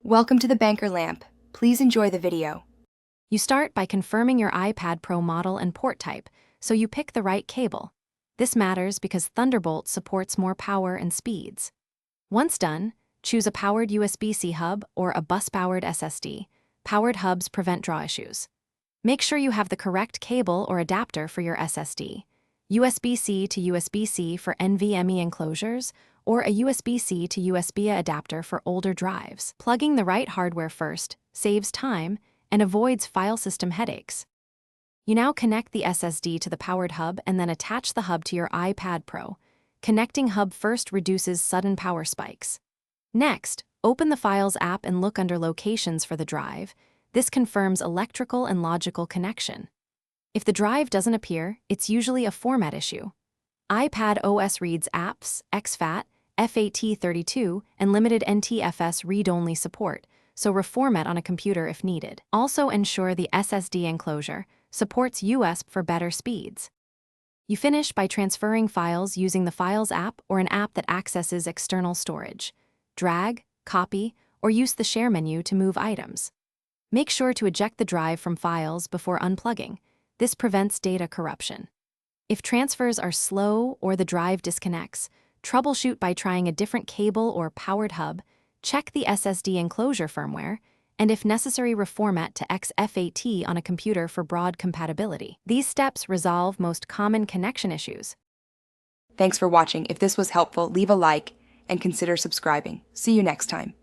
Welcome to the Banker Lamp. Please enjoy the video. You start by confirming your iPad Pro model and port type, so you pick the right cable. This matters because Thunderbolt supports more power and speeds. Once done, choose a powered USB-C hub or a bus-powered SSD. Powered hubs prevent draw issues. Make sure you have the correct cable or adapter for your SSD. USB-C to USB-C for NVMe enclosures, or a USB-C to USB adapter for older drives. Plugging the right hardware first saves time and avoids file system headaches. You now connect the SSD to the powered hub and then attach the hub to your iPad Pro. Connecting hub first reduces sudden power spikes. Next, open the Files app and look under Locations for the drive. This confirms electrical and logical connection. If the drive doesn't appear, it's usually a format issue. iPad OS reads apps, exFAT, FAT32, and limited NTFS read-only support, so reformat on a computer if needed. Also ensure the SSD enclosure supports USB for better speeds. You finish by transferring files using the Files app or an app that accesses external storage. Drag, copy, or use the Share menu to move items. Make sure to eject the drive from Files before unplugging. This prevents data corruption. If transfers are slow or the drive disconnects, troubleshoot by trying a different cable or powered hub, check the SSD enclosure firmware, and if necessary reformat to XFAT on a computer for broad compatibility. These steps resolve most common connection issues. Thanks for watching. If this was helpful, leave a like and consider subscribing. See you next time.